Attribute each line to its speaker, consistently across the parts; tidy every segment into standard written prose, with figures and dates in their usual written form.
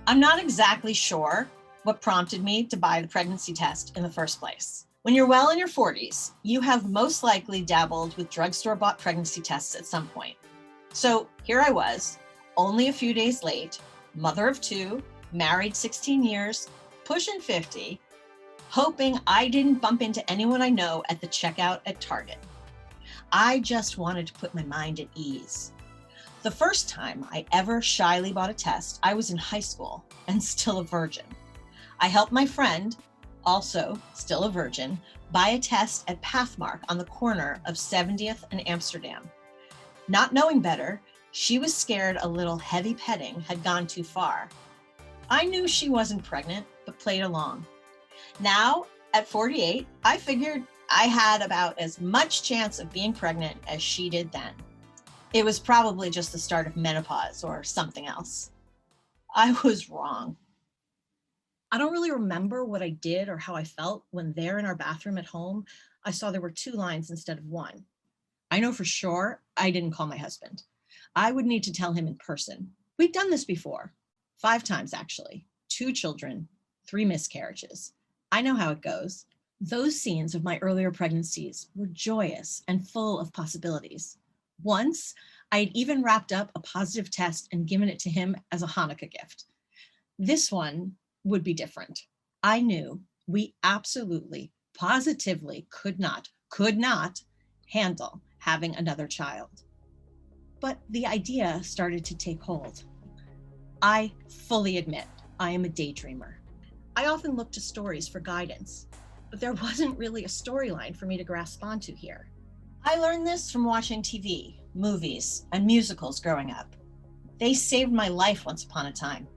Speaker 1: I'm not exactly sure what prompted me to buy the pregnancy test in the first place. When you're well in your 40s, you have most likely dabbled with drugstore-bought pregnancy tests at some point. So here I was, only a few days late, mother of 2, married 16 years, pushing 50, hoping I didn't bump into anyone I know at the checkout at Target. I just wanted to put my mind at ease. The first time I ever shyly bought a test, I was in high school and still a virgin. I helped my friend, also still a virgin, buy a test at Pathmark on the corner of 70th and Amsterdam. Not knowing better, she was scared a little heavy petting had gone too far. I knew she wasn't pregnant, but played along. Now, at 48, I figured I had about as much chance of being pregnant as she did then. It was probably just the start of menopause or something else. I was wrong. I don't really remember what I did or how I felt when there in our bathroom at home, I saw there were 2 lines instead of 1. I know for sure I didn't call my husband. I would need to tell him in person. We'd done this before, 5 times actually, 2 children, 3 miscarriages. I know how it goes. Those scenes of my earlier pregnancies were joyous and full of possibilities. Once, I had even wrapped up a positive test and given it to him as a Hanukkah gift. This one would be different. I knew we absolutely, positively could not handle having another child. But the idea started to take hold. I fully admit I am a daydreamer. I often look to stories for guidance, but there wasn't really a storyline for me to grasp onto here. I learned this from watching TV, movies, and musicals growing up. They saved my life once upon a time.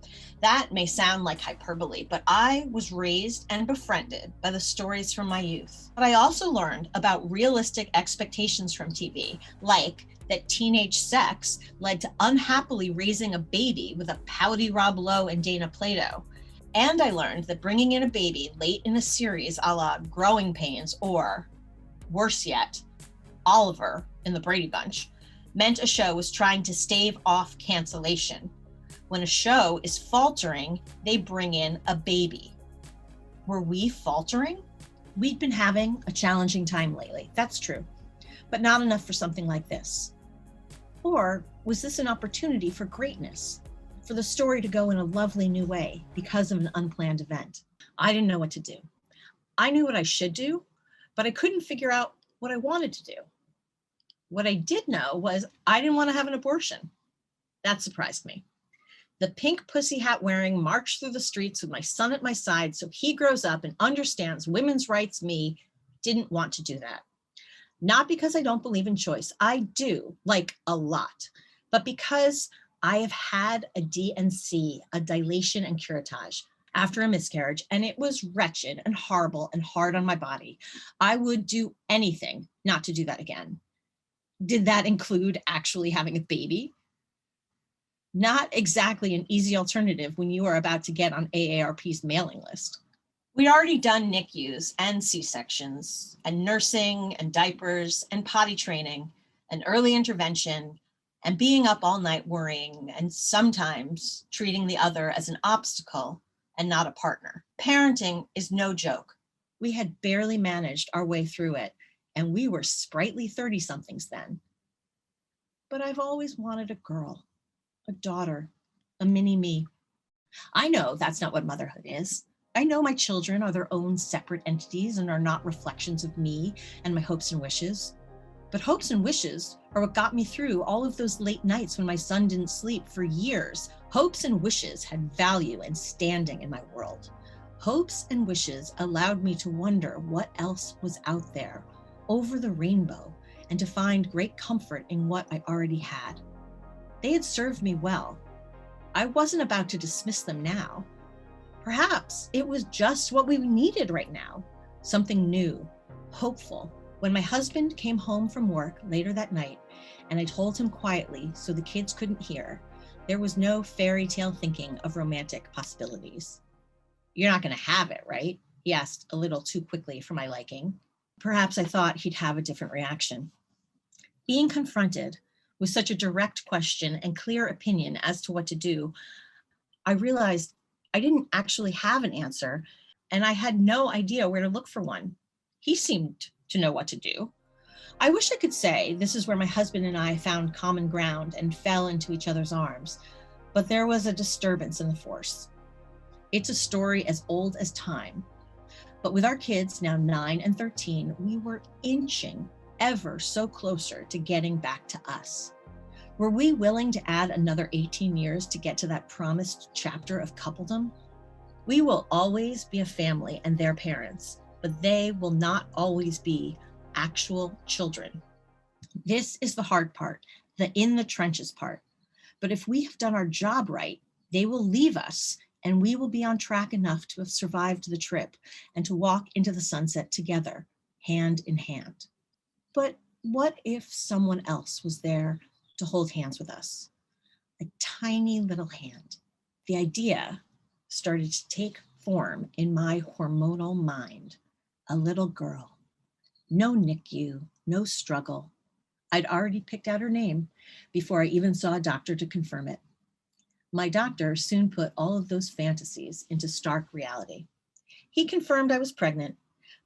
Speaker 1: That may sound like hyperbole, but I was raised and befriended by the stories from my youth. But I also learned about realistic expectations from TV, like that teenage sex led to unhappily raising a baby with a pouty Rob Lowe and Dana Plato. And I learned that bringing in a baby late in a series a la Growing Pains or, worse yet, Oliver in the Brady Bunch, meant a show was trying to stave off cancellation. When a show is faltering, they bring in a baby. Were we faltering? We'd been having a challenging time lately, that's true, but not enough for something like this. Or was this an opportunity for greatness, for the story to go in a lovely new way because of an unplanned event? I didn't know what to do. I knew what I should do, but I couldn't figure out what I wanted to do. What I did know was I didn't want to have an abortion. That surprised me. The pink pussy hat wearing march through the streets with my son at my side so he grows up and understands women's rights me didn't want to do that. Not because I don't believe in choice. I do, like a lot, but because I have had a D&C, a dilation and curettage, after a miscarriage, and it was wretched and horrible and hard on my body. I would do anything not to do that again. Did that include actually having a baby? Not exactly an easy alternative when you are about to get on AARP's mailing list. We'd already done NICUs and C-sections and nursing and diapers and potty training and early intervention and being up all night worrying and sometimes treating the other as an obstacle and not a partner. Parenting is no joke. We had barely managed our way through it, and we were sprightly 30-somethings then. But I've always wanted a girl, a daughter, a mini me. I know that's not what motherhood is. I know my children are their own separate entities and are not reflections of me and my hopes and wishes. But hopes and wishes are what got me through all of those late nights when my son didn't sleep for years. Hopes and wishes had value and standing in my world. Hopes and wishes allowed me to wonder what else was out there, over the rainbow, and to find great comfort in what I already had. They had served me well. I wasn't about to dismiss them now. Perhaps it was just what we needed right now, something new, hopeful. When my husband came home from work later that night, and I told him quietly so the kids couldn't hear, there was no fairy tale thinking of romantic possibilities. "You're not going to have it, right?" he asked a little too quickly for my liking. Perhaps I thought he'd have a different reaction. Being confronted with such a direct question and clear opinion as to what to do, I realized I didn't actually have an answer, and I had no idea where to look for one. He seemed to know what to do. I wish I could say this is where my husband and I found common ground and fell into each other's arms, but there was a disturbance in the force. It's a story as old as time. But with our kids now 9 and 13, we were inching ever so closer to getting back to us. Were we willing to add another 18 years to get to that promised chapter of coupledom? We will always be a family and their parents, but they will not always be actual children. This is the hard part, the in the trenches part. But if we have done our job right, they will leave us and we will be on track enough to have survived the trip and to walk into the sunset together, hand in hand. But what if someone else was there to hold hands with us? A tiny little hand. The idea started to take form in my hormonal mind. A little girl. No NICU, no struggle. I'd already picked out her name before I even saw a doctor to confirm it. My doctor soon put all of those fantasies into stark reality. He confirmed I was pregnant,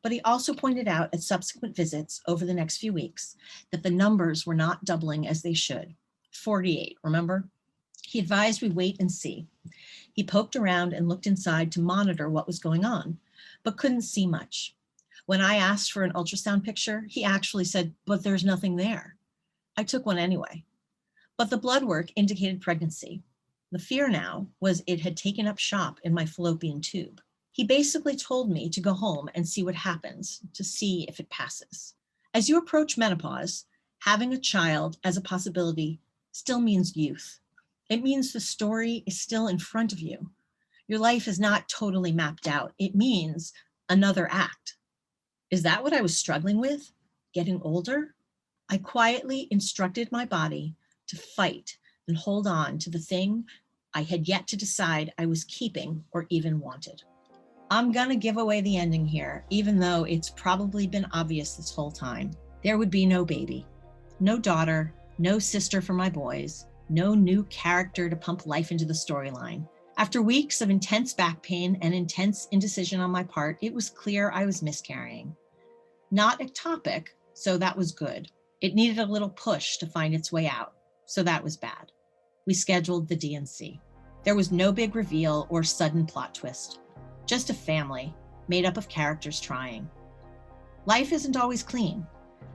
Speaker 1: but he also pointed out at subsequent visits over the next few weeks that the numbers were not doubling as they should. 48, remember? He advised we wait and see. He poked around and looked inside to monitor what was going on, but couldn't see much. When I asked for an ultrasound picture, he actually said, "But there's nothing there." I took one anyway. But the blood work indicated pregnancy. The fear now was it had taken up shop in my fallopian tube. He basically told me to go home and see what happens, to see if it passes. As you approach menopause, having a child as a possibility still means youth. It means the story is still in front of you. Your life is not totally mapped out. It means another act. Is that what I was struggling with? Getting older? I quietly instructed my body to fight and hold on to the thing I had yet to decide I was keeping or even wanted. I'm gonna give away the ending here, even though it's probably been obvious this whole time. There would be no baby, no daughter, no sister for my boys, no new character to pump life into the storyline. After weeks of intense back pain and intense indecision on my part, it was clear I was miscarrying. Not ectopic, so that was good. It needed a little push to find its way out, so that was bad. We scheduled the D&C. There was no big reveal or sudden plot twist, just a family made up of characters trying. Life isn't always clean.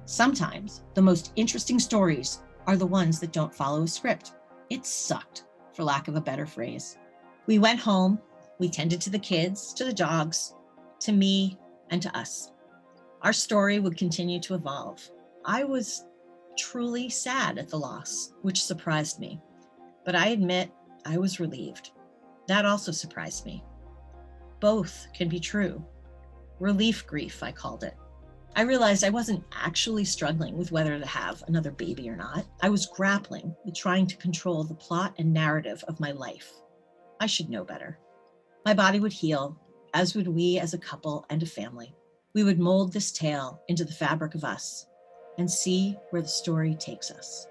Speaker 1: Sometimes the most interesting stories are the ones that don't follow a script. It sucked, for lack of a better phrase. We went home, we tended to the kids, to the dogs, to me, and to us. Our story would continue to evolve. I was truly sad at the loss, which surprised me. But I admit I was relieved. That also surprised me. Both can be true. Relief grief, I called it. I realized I wasn't actually struggling with whether to have another baby or not. I was grappling with trying to control the plot and narrative of my life. I should know better. My body would heal, as would we as a couple and a family. We would mold this tale into the fabric of us and see where the story takes us.